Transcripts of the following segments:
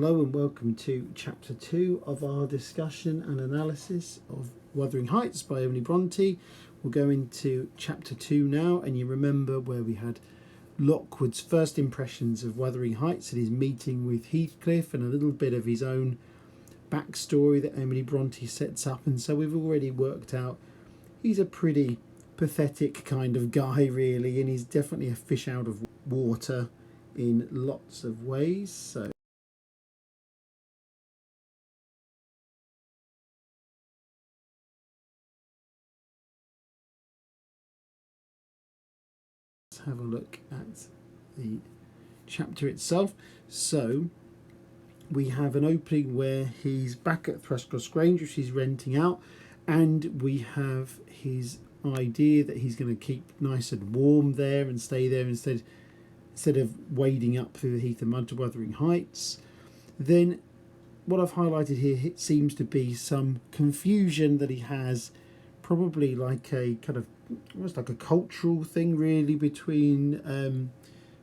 Hello and welcome to chapter 2 of our discussion and analysis of Wuthering Heights by Emily Bronte. We'll go into chapter 2 now, and you remember where we had Lockwood's first impressions of Wuthering Heights and his meeting with Heathcliff and a little bit of his own backstory that Emily Bronte sets up. And so we've already worked out he's a pretty pathetic kind of guy really, and he's definitely a fish out of water in lots of ways. So let's have a look at the chapter itself. So we have an opening where he's back at Thrushcross Grange, which he's renting out, and we have his idea that he's going to keep nice and warm there and stay there instead of wading up through the heath and mud to Wuthering Heights. Then what I've highlighted here, it seems to be some confusion that he has, probably like a kind of almost like a cultural thing really, between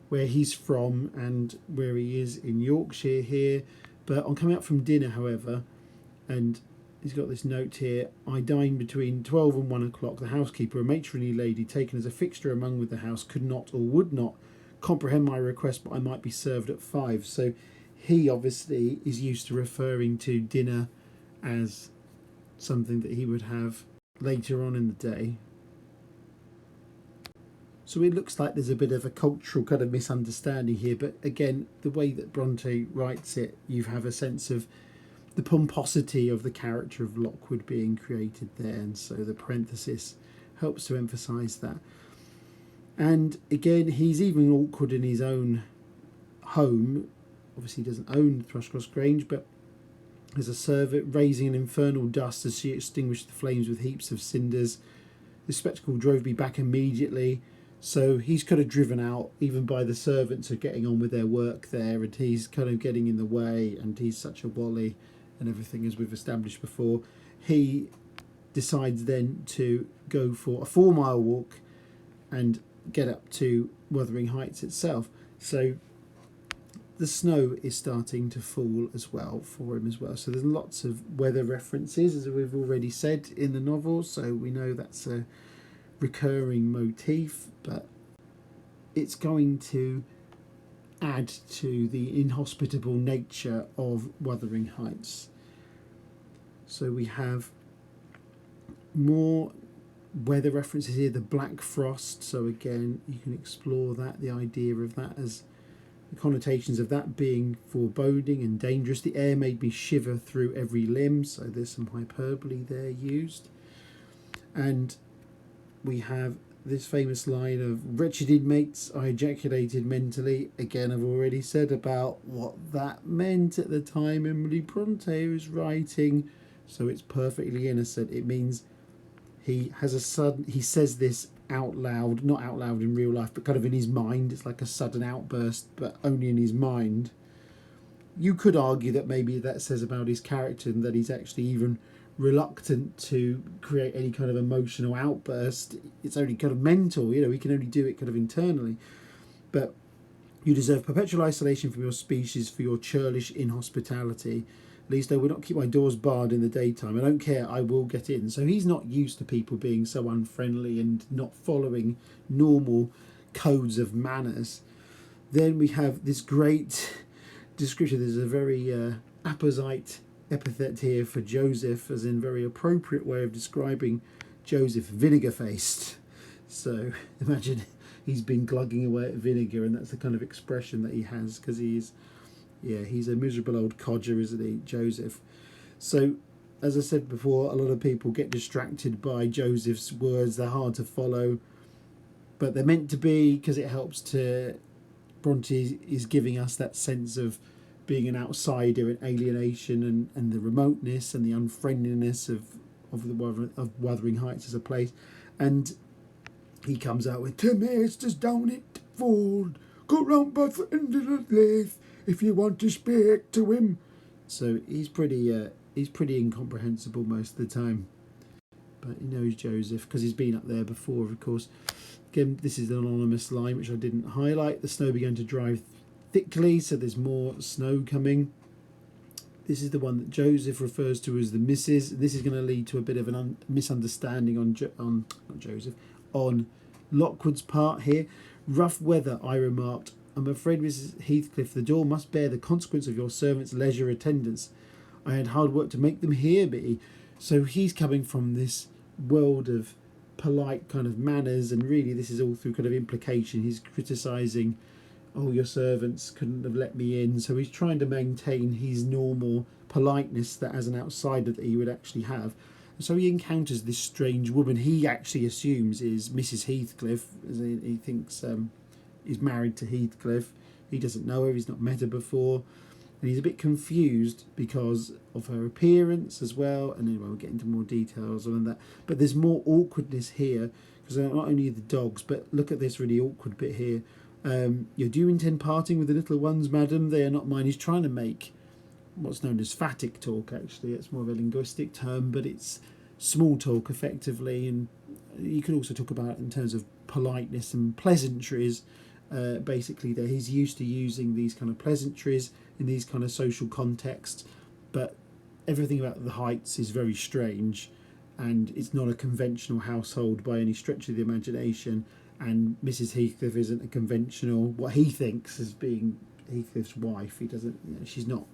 where he's from and where he is in Yorkshire here. But on coming up from dinner, however, and he's got this note here: I dined between 12 and 1 o'clock. The housekeeper, a matronly lady taken as a fixture among with the house, could not or would not comprehend my request, but I might be served at 5. So he obviously is used to referring to dinner as something that he would have later on in the day. So it looks like there's a bit of a cultural kind of misunderstanding here, but again, the way that Bronte writes it, you have a sense of the pomposity of the character of Lockwood being created there, and so the parenthesis helps to emphasise that. And again, he's even awkward in his own home. Obviously he doesn't own Thrushcross Grange, but there's a servant raising an infernal dust as she extinguished the flames with heaps of cinders. The spectacle drove me back immediately. So he's kind of driven out even by the servants who are getting on with their work there, and he's kind of getting in the way, and he's such a wally and everything, as we've established before. He decides then to go for a 4-mile walk and get up to Wuthering Heights itself. So the snow is starting to fall as well for him as well. So there's lots of weather references, as we've already said, in the novel. So we know that's a recurring motif, but it's going to add to the inhospitable nature of Wuthering Heights. So we have more weather references here, the black frost. So again, you can explore that, the idea of that, as the connotations of that being foreboding and dangerous. The air made me shiver through every limb, so there's some hyperbole there used. And we have this famous line of wretched inmates, I ejaculated mentally. Again, I've already said about what that meant at the time Emily Bronte was writing, so it's perfectly innocent. It means he says this out loud, not out loud in real life, but kind of in his mind. It's like a sudden outburst, but only in his mind. You could argue that maybe that says about his character, and that he's actually even reluctant to create any kind of emotional outburst. It's only kind of mental, he can only do it kind of internally. But you deserve perpetual isolation from your species for your churlish inhospitality. At least I will not keep my doors barred in the daytime. I don't care, I will get in. So he's not used to people being so unfriendly and not following normal codes of manners. Then we have this great description. There's a very apposite epithet here for Joseph, as in very appropriate way of describing Joseph: vinegar-faced. So imagine he's been glugging away at vinegar, and that's the kind of expression that he has, because he's a miserable old codger, isn't he, Joseph? So as I said before, a lot of people get distracted by Joseph's words. They're hard to follow, but they're meant to be, because it helps to... Bronte is giving us that sense of being an outsider and alienation, and the remoteness and the unfriendliness of Wuthering Heights as a place. And he comes out with, 'Two masters down it fall, go round by the end of the lathe if you want to speak to him. So he's pretty incomprehensible most of the time. But he knows Joseph because he's been up there before, of course. Again, this is an anonymous line which I didn't highlight. The snow began to drive thickly, so there's more snow coming. this is the one that Joseph refers to as the Mrs. This is going to lead to a bit of an misunderstanding on not Joseph, on Lockwood's part here. Rough weather, I remarked. I'm afraid, Mrs. Heathcliff, the door must bear the consequence of your servants' leisure attendance. I had hard work to make them hear me. So he's coming from this world of polite kind of manners, and really this is all through kind of implication. He's criticising, oh, your servants couldn't have let me in. So he's trying to maintain his normal politeness that as an outsider that he would actually have. So he encounters this strange woman he actually assumes is Mrs. Heathcliff, as he thinks is married to Heathcliff. He doesn't know her, he's not met her before, and he's a bit confused because of her appearance as well. And anyway, we'll get into more details on that. But there's more awkwardness here, because not only the dogs, but look at this really awkward bit here. Do you intend parting with the little ones, madam? They are not mine. He's trying to make what's known as phatic talk, actually. It's more of a linguistic term, but it's small talk, effectively. And you could also talk about it in terms of politeness and pleasantries. Basically, that he's used to using these kind of pleasantries in these kind of social contexts. But everything about the Heights is very strange, and it's not a conventional household by any stretch of the imagination. And Mrs. Heathcliff isn't a conventional, what he thinks as being Heathcliff's wife. He doesn't, she's not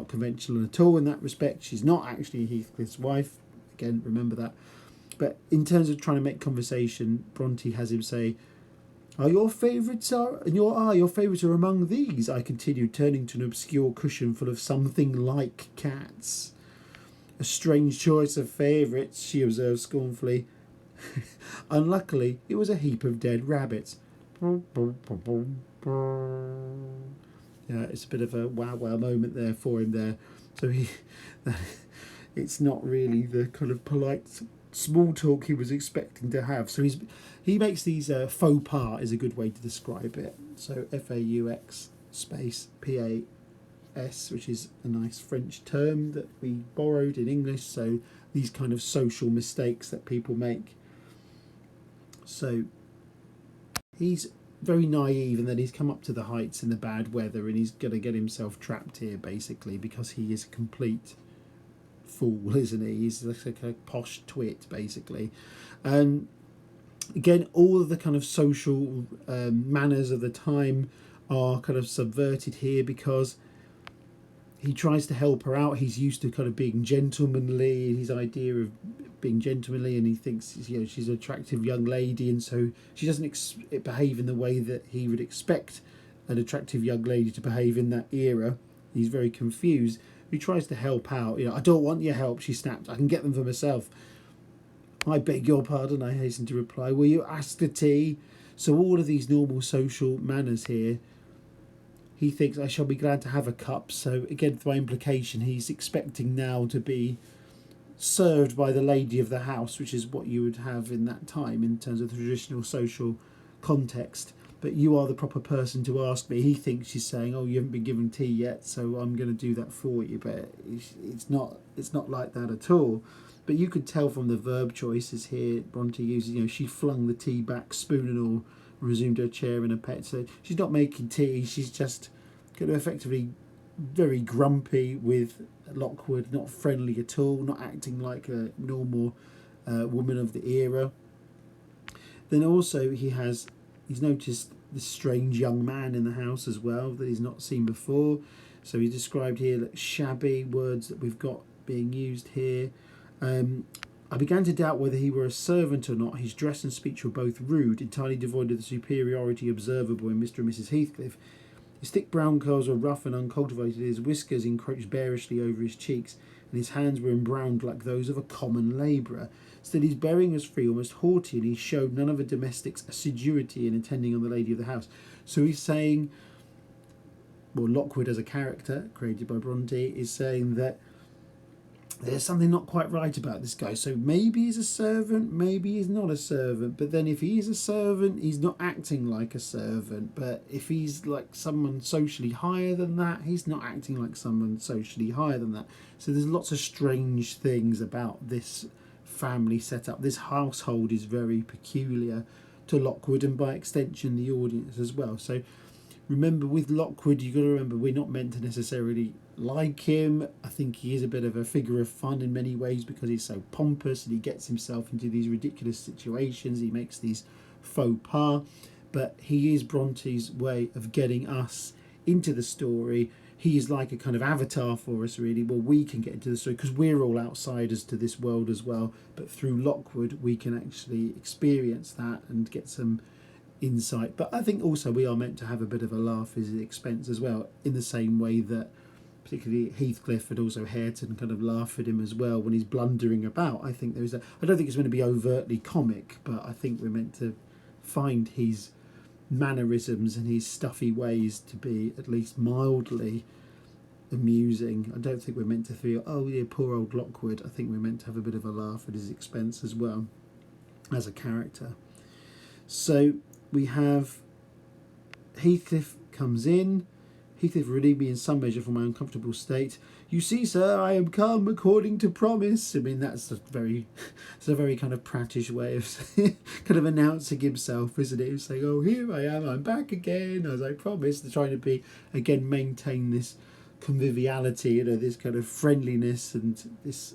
conventional at all in that respect. She's not actually Heathcliff's wife. Again, remember that. But in terms of trying to make conversation, Bronte has him say, your favourites are among these, I continued, turning to an obscure cushion full of something like cats. A strange choice of favourites, she observed scornfully. Unluckily, it was a heap of dead rabbits. Yeah, it's a bit of a wow moment there for him there. So it's not really the kind of polite small talk he was expecting to have. So he makes these faux pas is a good way to describe it. So FAUX space PAS, which is a nice French term that we borrowed in English. So these kind of social mistakes that people make. So he's very naive, and then he's come up to the Heights in the bad weather, and he's going to get himself trapped here, basically, because he is a complete fool, isn't he? He's like a posh twit, basically. Again, all of the kind of social manners of the time are kind of subverted here, because he tries to help her out. He's used to kind of being gentlemanly, his idea of being gentlemanly, and he thinks she's an attractive young lady, and so she doesn't behave in the way that he would expect an attractive young lady to behave in that era. He's very confused. He tries to help out. I don't want your help, she snapped. I can get them for myself. I beg your pardon, I hastened to reply. Will you ask to tea? So all of these normal social manners here. He thinks, I shall be glad to have a cup. So again, by implication, he's expecting now to be served by the lady of the house, which is what you would have in that time in terms of the traditional social context. But you are the proper person to ask me. He thinks she's saying, oh, you haven't been given tea yet, so I'm going to do that for you. But it's not like that at all. But you could tell from the verb choices here Bronte uses, she flung the tea back, spoon and all, resumed her chair in a pet. So she's not making tea, she's just kind of effectively very grumpy with Lockwood, not friendly at all, not acting like a normal woman of the era. Then also he's noticed this strange young man in the house as well that he's not seen before. So he described here like shabby, words that we've got being used here. I began to doubt whether he were a servant or not. His dress and speech were both rude, entirely devoid of the superiority observable in Mr. and Mrs. Heathcliff. His thick brown curls were rough and uncultivated, his whiskers encroached bearishly over his cheeks, and his hands were embrowned like those of a common labourer. Still his bearing was free, almost haughty, and he showed none of a domestic's assiduity in attending on the lady of the house. So he's saying, well, Lockwood as a character created by Bronte is saying that there's something not quite right about this guy. So maybe he's a servant, maybe he's not a servant. But then if he is a servant, he's not acting like a servant. But if he's like someone socially higher than that, he's not acting like someone socially higher than that. So there's lots of strange things about this family setup. This household is very peculiar to Lockwood, and by extension the audience as well. So Remember, with Lockwood, you've got to remember we're not meant to necessarily like him. I think he is a bit of a figure of fun in many ways because he's so pompous and he gets himself into these ridiculous situations. He makes these faux pas, but he is Bronte's way of getting us into the story. He is like a kind of avatar for us, really. Well, we can get into the story because we're all outsiders to this world as well. But through Lockwood, we can actually experience that and get some insight. But I think also we are meant to have a bit of a laugh at his expense as well, in the same way that particularly Heathcliff and also Hareton kind of laugh at him as well when he's blundering about. I think there's I don't think it's going to be overtly comic, but I think we're meant to find his mannerisms and his stuffy ways to be at least mildly amusing. I don't think we're meant to feel, oh yeah, poor old Lockwood. I think we're meant to have a bit of a laugh at his expense as well as a character. So we have Heathcliff comes in. Heathcliff relieved me in some measure from my uncomfortable state. You see, sir, I am come according to promise. I mean, it's a very kind of prattish way of kind of announcing himself, isn't it? He's saying, oh, here I am, I'm back again, as I promised. They're trying to be, again, maintain this conviviality, this kind of friendliness and this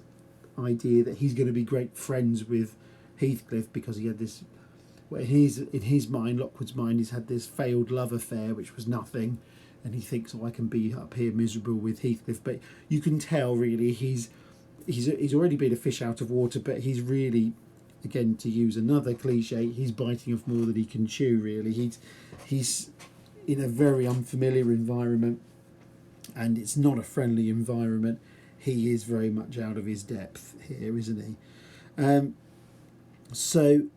idea that he's going to be great friends with Heathcliff because he had this, well, in his mind, Lockwood's mind, he's had this failed love affair, which was nothing. And he thinks, oh, I can be up here miserable with Heathcliff. But you can tell, really, he's already been a fish out of water, but he's really, again, to use another cliche, he's biting off more than he can chew, really. He's in a very unfamiliar environment, and it's not a friendly environment. He is very much out of his depth here, isn't he? So,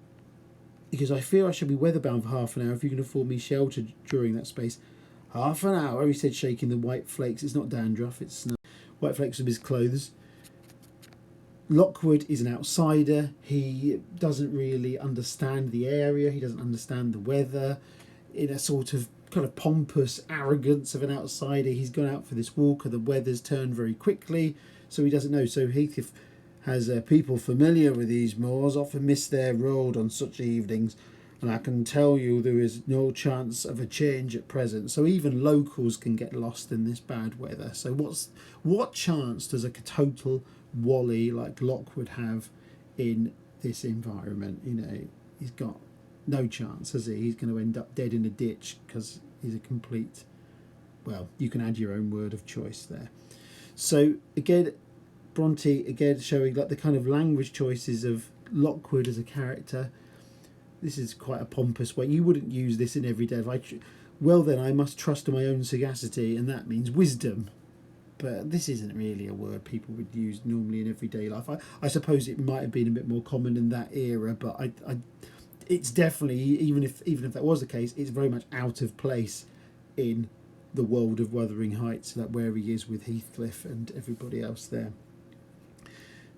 because I fear I shall be weatherbound for half an hour if you can afford me shelter during that space. Half an hour, he said, shaking the white flakes. It's not dandruff, it's snow. White flakes of his clothes. Lockwood is an outsider. He doesn't really understand the area. He doesn't understand the weather. In a sort of kind of pompous arrogance of an outsider, he's gone out for this walk and the weather's turned very quickly, so he doesn't know. So Heathcliff has people familiar with these moors often miss their road on such evenings, and I can tell you there is no chance of a change at present. So even locals can get lost in this bad weather. So what chance does a total wally like Lockwood have in this environment? He's got no chance, has he? He's going to end up dead in a ditch because he's a complete, well, you can add your own word of choice there. So again, Bronte again showing like the kind of language choices of Lockwood as a character. This is quite a pompous way. You wouldn't use this in everyday life. Well, then I must trust to my own sagacity, and that means wisdom. But this isn't really a word people would use normally in everyday life. I suppose it might have been a bit more common in that era, but it's definitely, even if that was the case, it's very much out of place in the world of Wuthering Heights, that where he is with Heathcliff and everybody else there.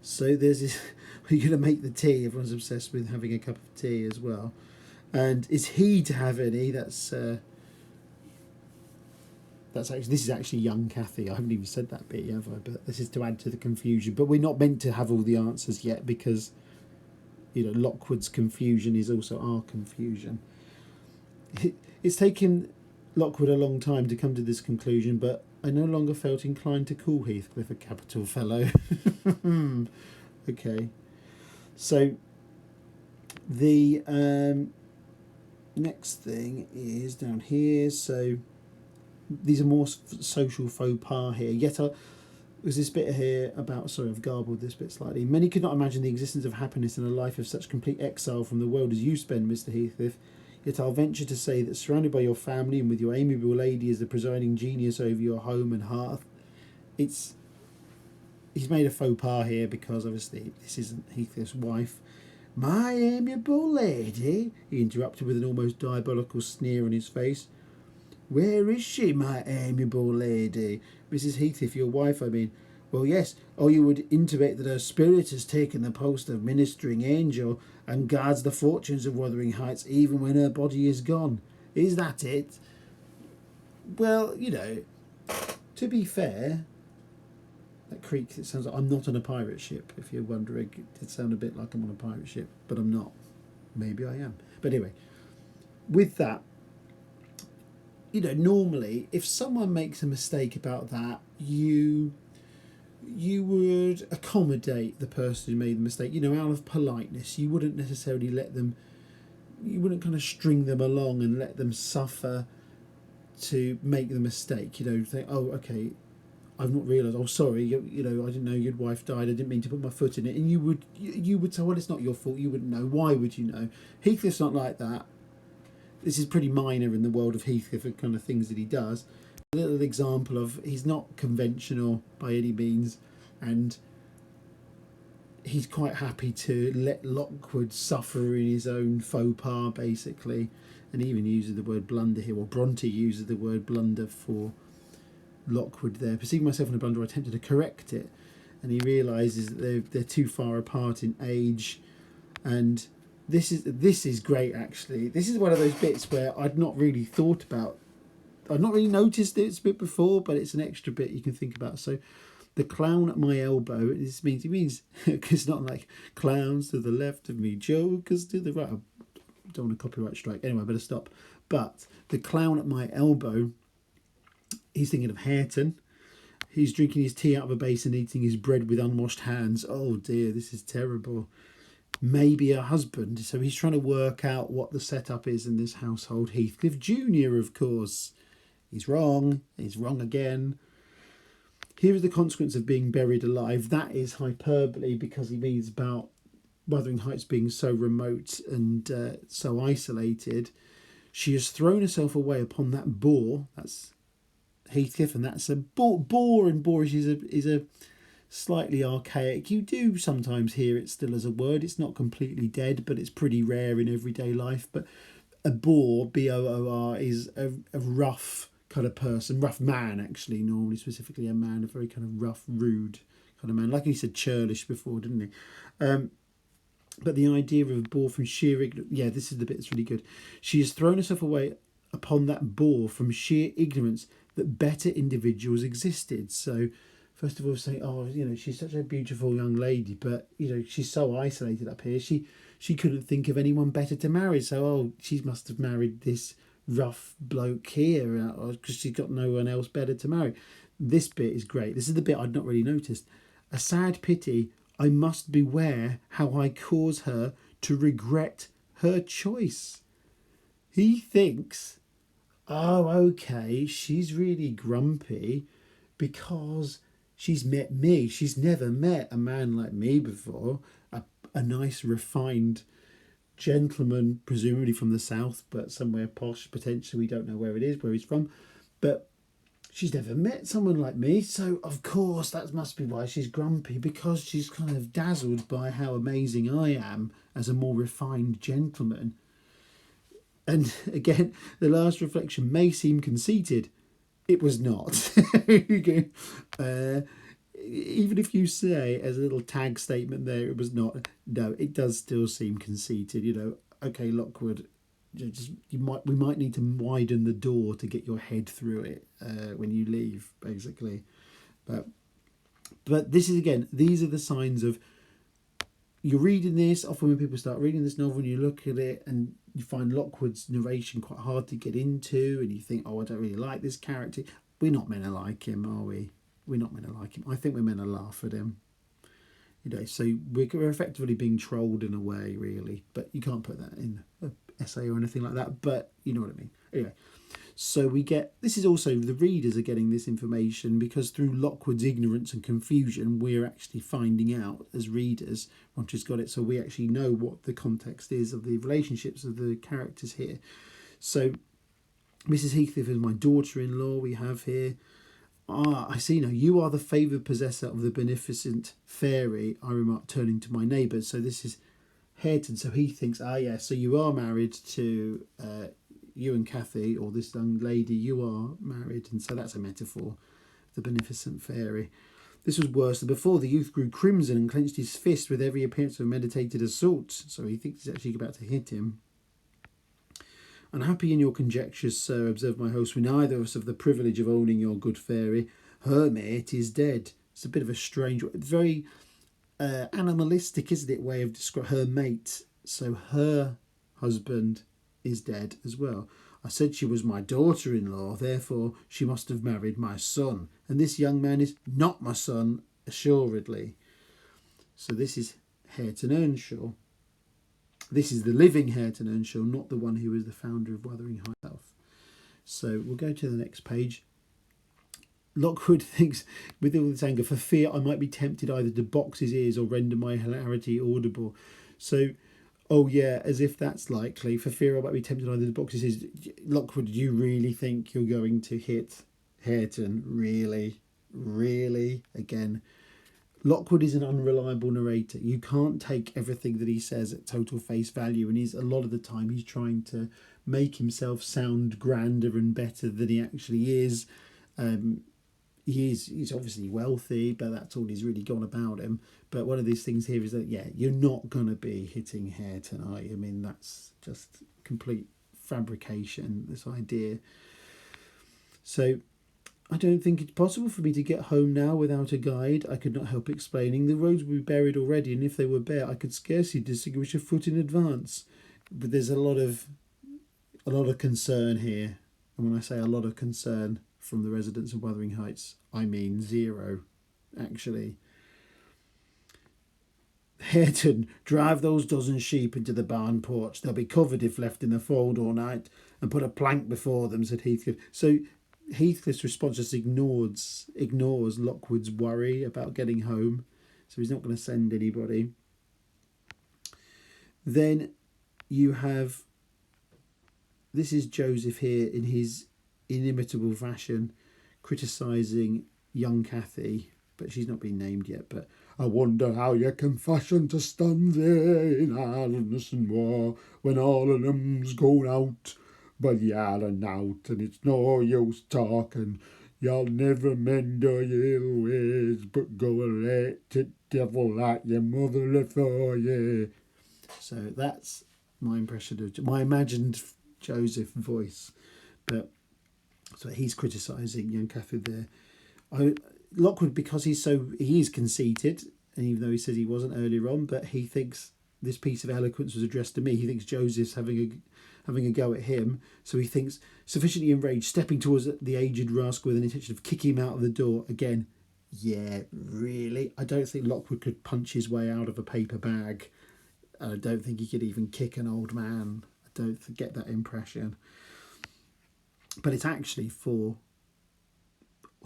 So there's this, we're going to make the tea. Everyone's obsessed with having a cup of tea as well. And is he to have any? That's actually, this is actually young Kathy. I haven't even said that bit, have I? But this is to add to the confusion. But we're not meant to have all the answers yet because, Lockwood's confusion is also our confusion. It's taken Lockwood a long time to come to this conclusion, but I no longer felt inclined to call Heathcliff a capital fellow. Okay. So the next thing is down here. So these are more social faux pas here. Yet there's this bit here about, sorry, I've garbled this bit slightly. Many could not imagine the existence of happiness in a life of such complete exile from the world as you spend, Mr. Heathcliff. Yet I'll venture to say that surrounded by your family and with your amiable lady as the presiding genius over your home and hearth, he's made a faux pas here because obviously this isn't Heathcliff's wife. My amiable lady, he interrupted with an almost diabolical sneer on his face. Where is she, my amiable lady? Mrs. Heathcliff, your wife, I mean. Well, yes, or you would intimate that her spirit has taken the post of ministering angel and guards the fortunes of Wuthering Heights even when her body is gone. Is that it? Well, to be fair, that creak, it sounds like I'm not on a pirate ship, if you're wondering. It did sound a bit like I'm on a pirate ship, but I'm not. Maybe I am. But anyway, with that, normally if someone makes a mistake about that, you would accommodate the person who made the mistake, out of politeness. You wouldn't necessarily you wouldn't kind of string them along and let them suffer to make the mistake. Think, oh, okay, I've not realised. Oh, sorry, I didn't know your wife died. I didn't mean to put my foot in it. And you would say, well, it's not your fault. You wouldn't know. Why would you know? Heathcliff's not like that. This is pretty minor in the world of Heathcliff and kind of things that he does. A little example of he's not conventional by any means, and he's quite happy to let Lockwood suffer in his own faux pas, basically. And he even uses the word blunder here, or Bronte uses the word blunder for Lockwood there. Perceiving myself in a blunder, I attempted to correct it, and he realises that they're too far apart in age. And this is great, actually. This is one of those bits where I'd not really thought about. I'd not really noticed this bit before, but it's an extra bit you can think about. So, the clown at my elbow. This means it's not like clowns to the left of me, jokers to the right. I don't want a copyright strike. Anyway, I better stop. But the clown at my elbow. He's thinking of Hareton. He's drinking his tea out of a basin, eating his bread with unwashed hands. Oh dear, this is terrible. Maybe a husband. So he's trying to work out what the setup is in this household. Heathcliff Jr., of course. He's wrong. He's wrong again. Here is the consequence of being buried alive. That is hyperbole because he means about Wuthering Heights being so remote and so isolated. She has thrown herself away upon that boar. That's Heathcliff, and that's a boar, and boorish is a slightly archaic. You do sometimes hear it still as a word. It's not completely dead, but it's pretty rare in everyday life. But a boor, B-O-O-R, is a rough kind of person, rough man, actually, normally, specifically a man, a very kind of rough, rude kind of man. Like he said, churlish before, didn't he? But the idea of a boar from sheer ignorance, yeah, this is the bit that's really good. She has thrown herself away upon that boar from sheer ignorance that better individuals existed. So, first of all, saying, oh, she's such a beautiful young lady, but, she's so isolated up here. She couldn't think of anyone better to marry. So, she must have married this rough bloke here because she's got no one else better to marry. This bit is great. This is the bit I'd not really noticed. A sad pity, I must beware how I cause her to regret her choice. He thinks, oh, okay, she's really grumpy because she's met me. She's never met a man like me before. A nice, refined gentleman, presumably from the south, but somewhere posh, potentially. We don't know where it is, where he's from. But she's never met someone like me. So, of course, that must be why she's grumpy, because she's kind of dazzled by how amazing I am as a more refined gentleman. And again, the last reflection may seem conceited. It was not. Even if you say as a little tag statement there, it was not. No, it does still seem conceited. Okay, Lockwood, we might need to widen the door to get your head through it when you leave, basically. But this is, again, these are the signs of, you're reading this, often when people start reading this novel and you look at it and you find Lockwood's narration quite hard to get into and you think, oh, I don't really like this character. We're not meant to like him, are we? We're not meant to like him. I think we're meant to laugh at him. So we're effectively being trolled in a way, really. But you can't put that in an essay or anything like that. But you know what I mean. Anyway, so this is also, the readers are getting this information because through Lockwood's ignorance and confusion, we're actually finding out as readers, Ronche's got it, so we actually know what the context is of the relationships of the characters here. So Mrs. Heathcliff is my daughter-in-law we have here. I see now, you are the favoured possessor of the beneficent fairy, I remarked, turning to my neighbour. So this is Hareton, so he thinks, so you are married to you and Cathy, or this young lady, you are married, and so that's a metaphor, the beneficent fairy. This was worse than before. The youth grew crimson and clenched his fist with every appearance of meditated assault, so he thinks he's actually about to hit him. Unhappy in your conjectures, sir, observed my host, we neither of us have the privilege of owning your good fairy. Her mate is dead. It's a bit of a strange, very animalistic, isn't it, way of describing her mate. So her husband is dead as well. I said she was my daughter-in-law, therefore she must have married my son. And this young man is not my son, assuredly. So this is Hareton Earnshaw. This is the living Hareton Earnshaw, not the one who was the founder of Wuthering Heights. So we'll go to the next page. Lockwood thinks, with all this anger, for fear I might be tempted either to box his ears or render my hilarity audible. So, oh yeah, as if that's likely. For fear I might be tempted either to box his ears. Lockwood, do you really think you're going to hit Hareton? Really? Really? Again, Lockwood is an unreliable narrator. You can't take everything that he says at total face value, and a lot of the time he's trying to make himself sound grander and better than he actually is. He's obviously wealthy, but that's all he's really got about him. But one of these things here is that, yeah, you're not going to be hitting Hareton, are you? I mean, that's just complete fabrication, this idea. So I don't think it's possible for me to get home now without a guide, I could not help explaining. The roads would be buried already, and if they were bare, I could scarcely distinguish a foot in advance. But there's a lot of concern here. And when I say a lot of concern from the residents of Wuthering Heights, I mean zero, actually. Hareton, drive those dozen sheep into the barn porch. They'll be covered if left in the fold all night, and put a plank before them, said Heathcliff. So Heathcliff's response just ignores Lockwood's worry about getting home, so he's not going to send anybody. Then you have, this is Joseph here in his inimitable fashion, criticising young Cathy, but she's not been named yet. But I wonder how you can fashion to stand there in idleness and war when all of them's gone out. But y'all are out, and it's no use talking. Y'all never mend your ill ways, but go and let it devil like your mother before you. So that's my impression of my imagined Joseph voice. But so he's criticising young Cathy there. Lockwood, because he is conceited, and even though he says he wasn't earlier on, but he thinks this piece of eloquence was addressed to me. He thinks Joseph's having a go at him. So he thinks, sufficiently enraged, stepping towards the aged rascal with an intention of kicking him out of the door. Again, yeah, really? I don't think Lockwood could punch his way out of a paper bag. I don't think he could even kick an old man. I don't get that impression. But it's actually for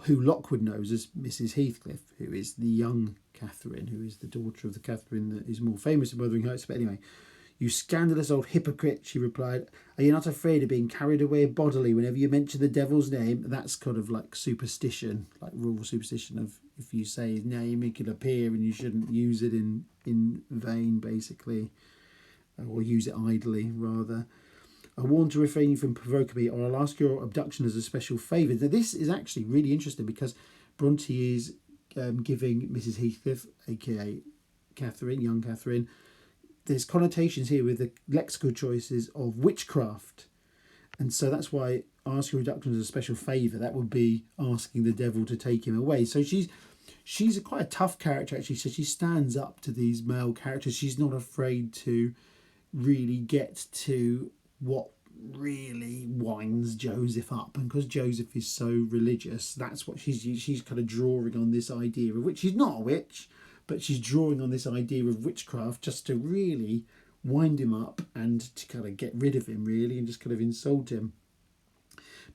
who Lockwood knows as Mrs. Heathcliff, who is the young Catherine, who is the daughter of the Catherine that is more famous in Wuthering Heights. But anyway, you scandalous old hypocrite, she replied. Are you not afraid of being carried away bodily whenever you mention the devil's name? That's kind of like superstition, like rural superstition of if you say his name, it could appear and you shouldn't use it in vain, basically, or use it idly, rather. I warn to refrain you from provoking me, or I'll ask your abduction as a special favour. Now, this is actually really interesting because Bronte is giving Mrs. Heathcliff, aka Catherine, young Catherine, there's connotations here with the lexical choices of witchcraft. And so that's why ask your abduction as a special favour. That would be asking the devil to take him away. So she's quite a tough character, actually. So she stands up to these male characters. She's not afraid to really get to what really winds Joseph up, and because Joseph is so religious, that's what she's kind of drawing on this idea of which she's not a witch, but she's drawing on this idea of witchcraft just to really wind him up and to kind of get rid of him, really, and just kind of insult him.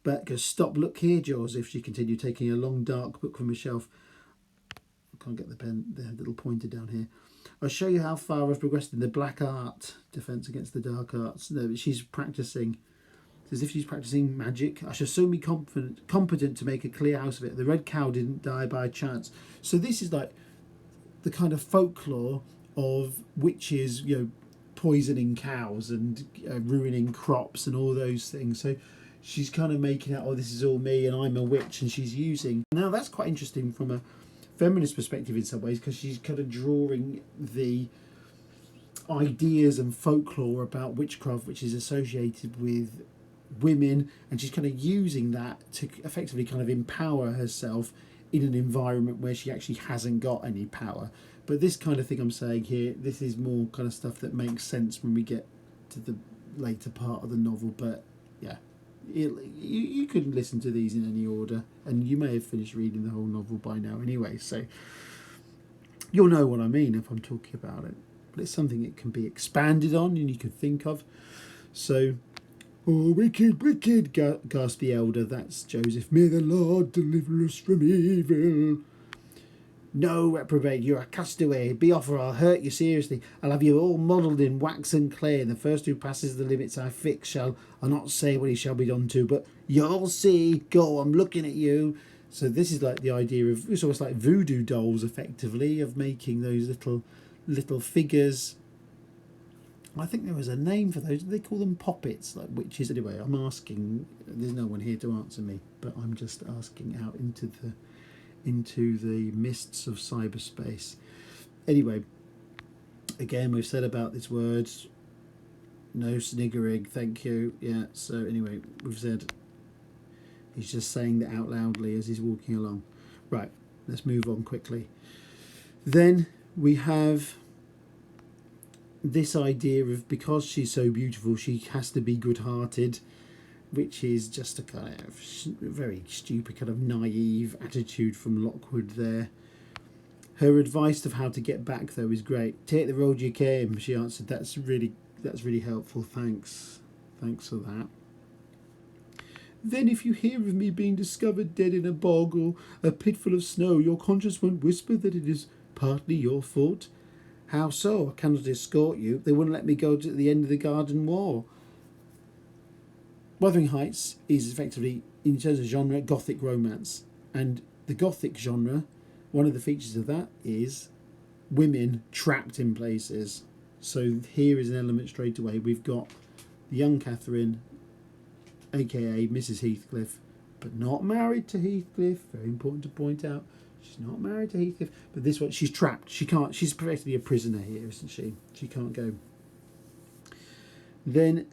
But goes, stop, look here, Joseph, she continued, taking a long dark book from a shelf. I can't get the little pointer down here. I'll show you how far I've progressed in the black art, defence against the dark arts. No, she's practising, as if she's practising magic. I shall soon be competent to make a clear house of it. The red cow didn't die by chance. So this is like the kind of folklore of witches, poisoning cows and ruining crops and all those things. So she's kind of making out, oh, this is all me and I'm a witch, and she's using. Now that's quite interesting from a feminist perspective in some ways, because she's kind of drawing the ideas and folklore about witchcraft which is associated with women, and she's kind of using that to effectively kind of empower herself in an environment where she actually hasn't got any power. But this kind of thing I'm saying here, this is more kind of stuff that makes sense when we get to the later part of the novel. But yeah, You couldn't listen to these in any order, and you may have finished reading the whole novel by now anyway, so you'll know what I mean if I'm talking about it. But it's something that can be expanded on and you could think of. So, oh, wicked, wicked, gasped the elder. That's Joseph. May the Lord deliver us from evil. No, reprobate, you're a castaway. Be off or I'll hurt you seriously. I'll have you all modelled in wax and clay, and the first who passes the limits I fix shall, I'll not say what he shall be done to, but you'll see. Go, I'm looking at you. So this is like the idea of, it's almost like voodoo dolls, effectively, of making those little figures. I think there was a name for those. They call them poppets, like witches. Anyway, I'm asking. There's no one here to answer me, but I'm just asking out into the mists of cyberspace. Anyway, again, we've said about this word. No sniggering, thank you. Yeah. So anyway, we've said. He's just saying that out loudly as he's walking along. Right. Let's move on quickly. Then we have this idea of, because she's so beautiful, she has to be good-hearted, which is just a kind of very stupid, kind of naive attitude from Lockwood there. Her advice of how to get back, though, is great. Take the road you came, she answered. That's really helpful. Thanks for that. Then if you hear of me being discovered dead in a bog or a pit full of snow, your conscience won't whisper that it is partly your fault. How so? I cannot escort you. They wouldn't let me go to the end of the garden wall. Wuthering Heights is effectively, in terms of genre, Gothic romance. And the Gothic genre, one of the features of that is women trapped in places. So here is an element straight away. We've got the young Catherine, aka Mrs. Heathcliff, but not married to Heathcliff. Very important to point out. She's not married to Heathcliff, but this one, she's trapped. She can't. She's practically a prisoner here, isn't she? She can't go. Then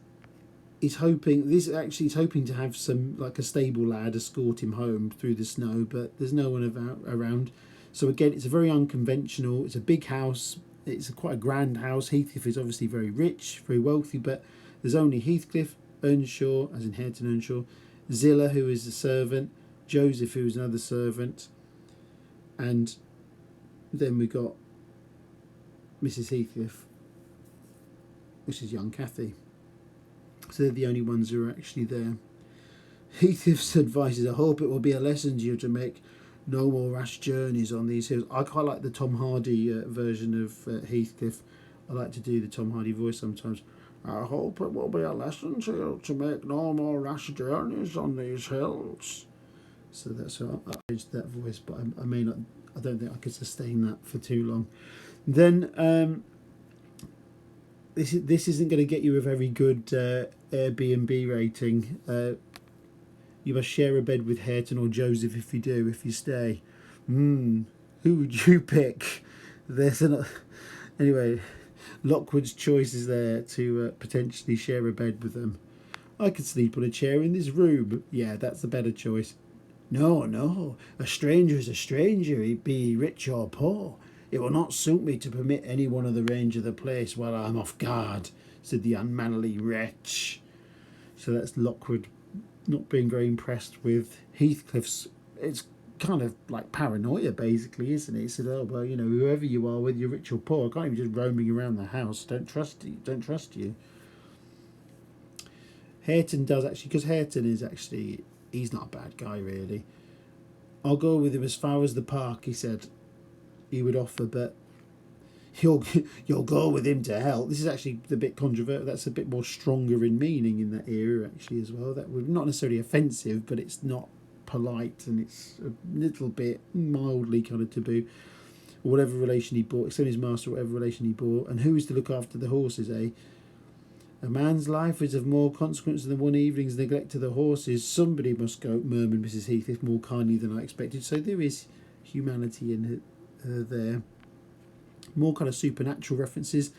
he's hoping. This actually is hoping to have some, like a stable lad, escort him home through the snow, but there's no one around. So again, it's a very unconventional. It's a big house. It's quite a grand house. Heathcliff is obviously very rich, very wealthy, but there's only Heathcliff, Earnshaw, as in Hareton Earnshaw, Zillah, who is the servant, Joseph, who is another servant, and then we got Mrs. Heathcliff, which is young Cathy. So they're the only ones who are actually there. Heathcliff's advice is, I hope it will be a lesson to you to make no more rash journeys on these hills. I quite like the Tom Hardy version of Heathcliff. I like to do the Tom Hardy voice sometimes. I hope it will be a lesson to you to make no more rash journeys on these hills. So that's how I changed that voice, but I may not. I don't think I could sustain that for too long. Then this isn't going to get you a very good Airbnb rating. You must share a bed with Hareton or Joseph if you do. If you stay, who would you pick? Anyway. Lockwood's choice is there to potentially share a bed with them. I could sleep on a chair in this room. Yeah, that's the better choice. No, a stranger is a stranger, be he rich or poor. It will not suit me to permit any one of the range of the place while I'm off guard, said the unmannerly wretch. So that's Lockwood not being very impressed with Heathcliff's. It's kind of like paranoia, basically, isn't it? He said, oh, well, whoever you are, whether you're rich or poor, I can't even just roaming around the house. Don't trust you. Hareton does actually, because Hareton is actually, he's not a bad guy, really. I'll go with him as far as the park, he said. He would offer, but you'll go with him to hell. This is actually a bit controversial. That's a bit more stronger in meaning in that era, actually, as well. That would not necessarily offensive, but it's not polite, and it's a little bit mildly kind of taboo. Or whatever relation he bore, except his master, whatever relation he bore. And who is to look after the horses, eh? A man's life is of more consequence than one evening's neglect of the horses. Somebody must go, murmured Mrs. Heathcliff more kindly than I expected. So there is humanity in her there. More kind of supernatural references.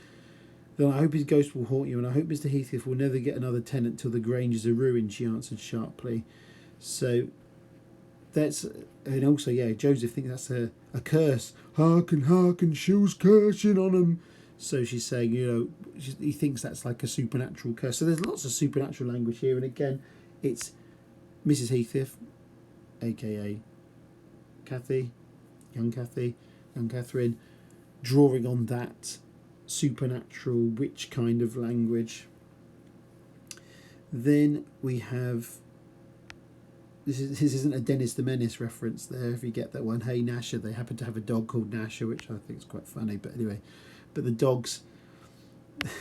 Then I hope his ghost will haunt you, and I hope Mr. Heathcliff will never get another tenant till the Granges are ruined, she answered sharply. So that's, and also, yeah, Joseph thinks that's a curse. Hearken, she was cursing on him. So she's saying, he thinks that's like a supernatural curse. So there's lots of supernatural language here, and again, it's Mrs. Heathcliff, aka Cathy, young Catherine, drawing on that supernatural witch kind of language. Then we have, this isn't a Dennis the Menace reference there, if you get that one. Hey Nasher, they happen to have a dog called Nasher, which I think is quite funny, but anyway. But the dogs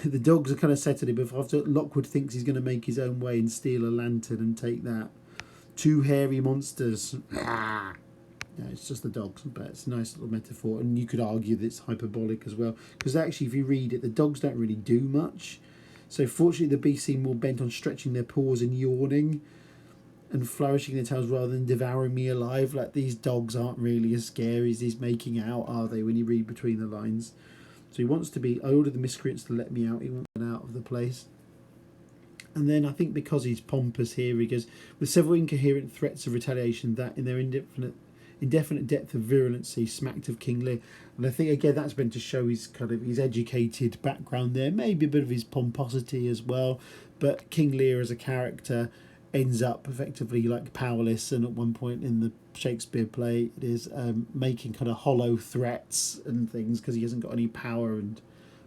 are kind of set at him. After Lockwood thinks he's going to make his own way and steal a lantern and take that. Two hairy monsters. Ah! Yeah, it's just the dogs, but it's a nice little metaphor, and you could argue that it's hyperbolic as well, because actually if you read it, the dogs don't really do much. So fortunately the beasts seem more bent on stretching their paws and yawning and flourishing their tails rather than devouring me alive. Like, these dogs aren't really as scary as he's making out, are they, when you read between the lines? So he wants to be, I ordered the miscreants to let me out, he wants to get out of the place. And then I think because he's pompous here, he goes, with several incoherent threats of retaliation that in their indefinite depth of virulency smacked of King Lear. And I think again that's meant to show his kind of his educated background there, maybe a bit of his pomposity as well. But King Lear as a character ends up effectively like powerless, and at one point in the Shakespeare play it is making kind of hollow threats and things because he hasn't got any power. And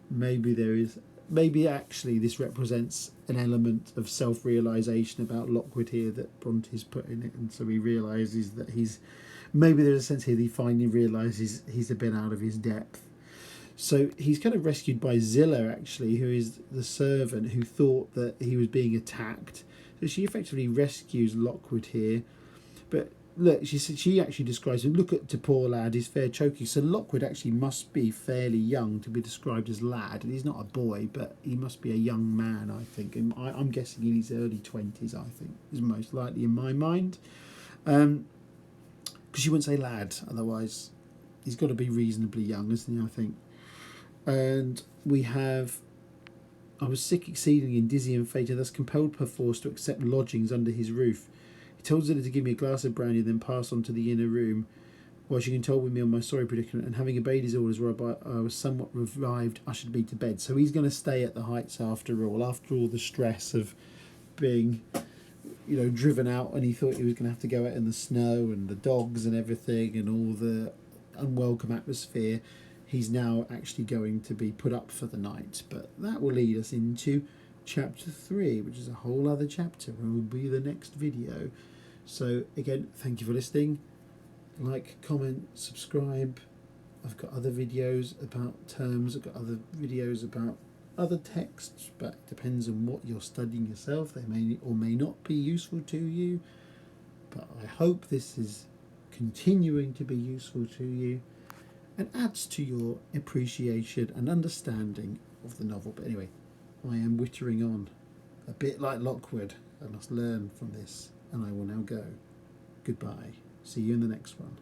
maybe actually this represents an element of self-realisation about Lockwood here that Bronte's put in it, and so he realises that maybe there's a sense here that he finally realises he's a bit out of his depth. So he's kind of rescued by Zilla, actually, who is the servant who thought that he was being attacked. So she effectively rescues Lockwood here. But look, she actually describes him, look at the poor lad, he's fair choking. So Lockwood actually must be fairly young to be described as lad. And he's not a boy, but he must be a young man, I think. And I'm guessing in his early 20s, I think, is most likely in my mind. Because you wouldn't say lad, otherwise he's got to be reasonably young, isn't he, I think. And we have, I was sick exceedingly and dizzy and faint, and thus compelled perforce to accept lodgings under his roof. He told Zilla to give me a glass of brandy, then pass on to the inner room, while she consoled me on my sorry predicament, and having obeyed his orders, whereby I was somewhat revived, ushered me to bed. So he's going to stay at the Heights after all the stress of being, driven out, and he thought he was going to have to go out in the snow and the dogs and everything and all the unwelcome atmosphere. He's now actually going to be put up for the night. But that will lead us into chapter 3, which is a whole other chapter and will be the next video. So again, thank you for listening. Like, comment, subscribe. I've got other videos about terms, I've got other videos about other texts, but it depends on what you're studying yourself. They may or may not be useful to you, but I hope this is continuing to be useful to you and adds to your appreciation and understanding of the novel. But anyway, I am wittering on, a bit like Lockwood. I must learn from this, and I will now go. Goodbye. See you in the next one.